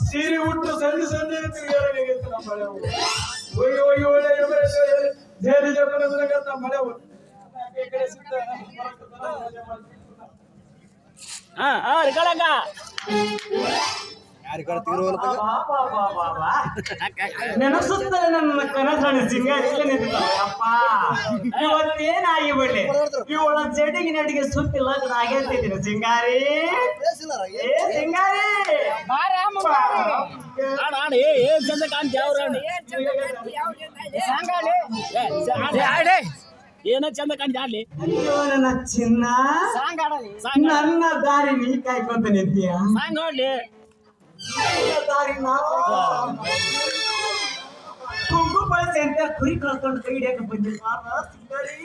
ಸೀರೆ ಉಟ್ಟು ಸಂಜೆ ಸಂಜೆ ಮಳೆ ಹೋಗಿ ಹೋಗಿ ಒಳ್ಳೆ ದೇರಿ ಜಪನ ಮಳೆ ನೆನಸುತ್ತಾರೆ ನನ್ನ ಕನಸಣಿ ಸಿಂಗಾರ ಇಲ್ಲ ನಿಂತಿದ್ದಪ್ಪ ಇವತ್ತೇನಾಗಿ ಬಿಡ್ಲಿ ಇವಳ ಜಡಿಗೆ ನಡಿಗೆ ಸುತ್ತಿ ಲಗ್ನ ಆಗೇಳ್ತಿದ್ದೀನಿ ಸಿಂಗಾರಿ ಏ ಸಿಂಗಾರಿ ಏನ ಚಂದ ಕಾಣ್ಲಿ ನನ್ನ ಚಿನ್ನ ನನ್ನ ದಾರಿ ನೀ ಕಾಯ್ಕೊಂತ ನಿಂತೀಯ ದಾರಿ ಕುಂಕು ಬಳಸಿ ಅಂತ ಕುರಿ ಕಳ್ಕೊಂಡು ಕೈ ಹಿಡಿಯಕ್ಕೆ ಬಂದಿಲ್ಲ ಸಿಂಗಾರಿ.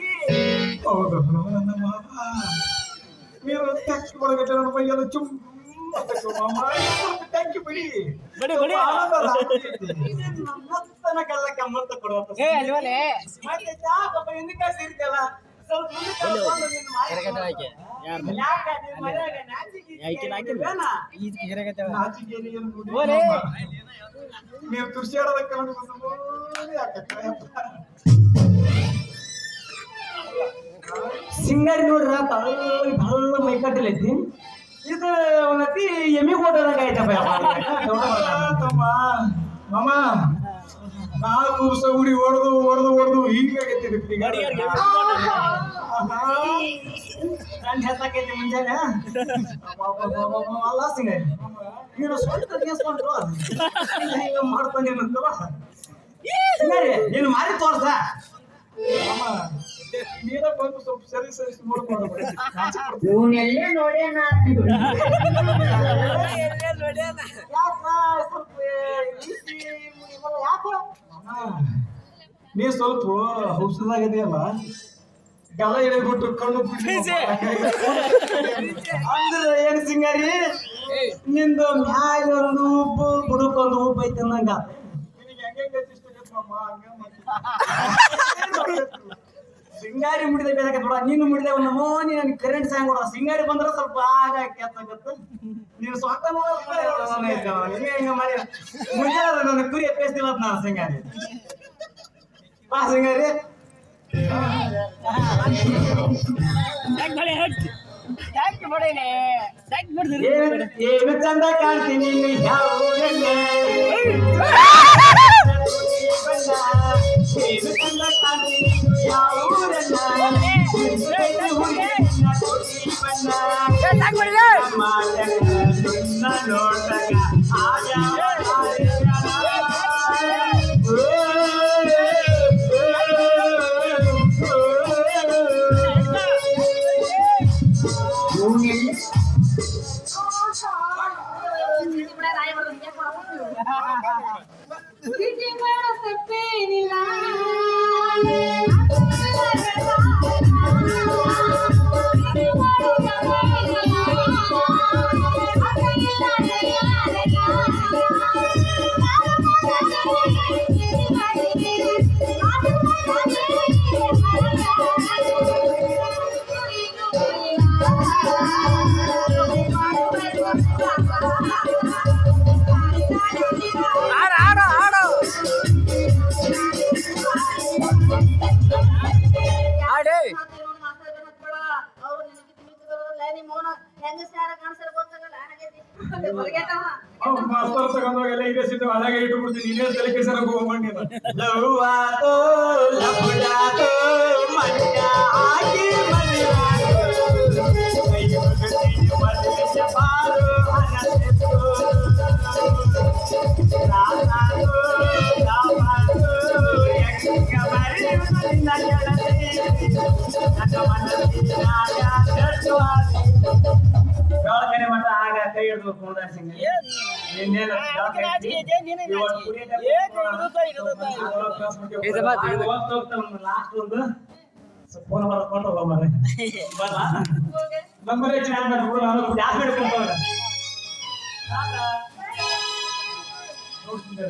ಹೌದು ನನ್ನ ಮಾವ ನೀವು ಟ್ಯಾಕ್ಸಿ ಒಳಗಡೆ ನನ್ನ ಮೈಯೆಲ್ಲ ಟ್ಯಾಂಕಿ ಬಿಡಿ ನಮ್ಮತ್ತನ ಕಲ್ಲ ಕಮ್ಮತ್ತ ಕೊಡುವಂತ ಮತ್ತೆ ಚಾ ಪಾಪ ಹಿಂದಕ್ಕೆ ಸೇರಿದಲ್ಲ ಸ್ವಲ್ಪ ನೀವು ತುರ್ಸಿಯಾಡೋದಕ್ಕೆ ಸಿಂಗಾರಿ ನೋಡ್ರ ಬಹಳ ಮೈಕಟ್ಟಲೈತಿ ಇದು ಒಂದತಿ ಎಮ್ಮಿ ಹೋಟೆಲ್ನಾಗ ಆಯ್ತಪ್ಪ ಮಾಮ ನಾಲ್ಕು ದಿವಸ ಉಡಿ ಹೊಡೆದು ಹೀಗಾಗೈತಿ ಗಂಡ ಹೆಸಕೈತಿ ಮುಂಜಾನೆ ಅಲ್ಲ ಸಿಂಗಾರಿ ನೀನು ಸ್ವಂತ ತಗಿಸ್ಕೊಂಡ್ರು ಹಿಂಗ ಮಾಡ್ಕೊಂಡೇನಂತವ ಸಿಂಗಾರಿ ನೀನು ಮಾರಿ ತೋರ್ಸ ನೀನ ಬಂದು ಸ್ವಲ್ಪ ಸರಿ ನೋಡ್ಕೊಂಡು ಇವನ್ನೆಲ್ಲೇ ನೋಡ್ಯಾನ ನೀ ಸ್ವಲ್ಪ ಔಷಧಾಗಿದೆಯಲ್ಲ ಗಲ ಹಿಡಿದ್ಬಿಟ್ಟು ಕಣ್ಣು ಅಂದ್ರೆ ಏನ್ ಸಿಂಗಾರಿ ನಿಂದು ಮ್ಯಾಲ ಒಂದು ಉಪ್ಪು ಬುಡಕ್ಕೊಂದು ಉಪ್ಪು ಐತೆ ನಂಗ ಸಿಂಗಾರಿ ಮುಡಿದ ಬೇಕ ನೋಡ ನೀನು ಮುಡಿದ ಒಂದು ಮೋನಿ ನನ್ಗೆ ಕರೆಂಟ್ ಸಾಂಗ್ ಕೊಡ ಸಿಂಗಾರಿ ಬಂದ್ರೆ ಸ್ವಲ್ಪ ಆಗ ಕೆತ್ತಾಗತ್ತ ನೀನು ಸ್ವಂತ ಹಿಂಗ ಮಾಡಿ ಮುಂಜಾನೆ ನನ್ನ ಕುರಿ ಎಪ್ಪಿಸ್ತಿಲ್ಲ ನಾನು ಸಿಂಗಾರಿ ಬಾ ಸಿಂಗಾರಿ ಏನು ಚಂದ ಕಾಣ್ತೀನಿ ಏನು ಚಂದ ಕಾಣ್ತೀನಿ ತಗೊಂಡೋಗೆಲ್ಲ ಇದೆ ಸಿದ್ದು ಹಾಳಾಗಿ ಇಟ್ಟುಬಿಡ್ತೀನಿ ಇನ್ನೇನು ತಲೆ ಕೆಸರ ಹೋಗ್ಬಂಡಿಲ್ಲ ಲವ್ವಾತೋ ಲಫಡಾತೋ ಮಂಡ್ಯ ಆಗಿ ಬೆಳಕನೆ ಮಟ್ಟ ಆಗ ಕೈ ಹಿಡಿದು ಕುಂದಾರ ಸಿಂಗ ಇನ್ನೇನು ಲಾಸ್ಟ್ ಒಂದು ಫೋನ್ ಮಾಡ್ಕೊಂಡು ಹೋಗ್ಬಾರ್ರಿ ನಂಬರೇ ಚೆನ್ನಾಗಿ ಮಾಡ್ಬಿಡು ನಾನು ಯಾಕೆ ಹಿಡ್ಕೊಂತ ನೋಡ್ತೀನಿ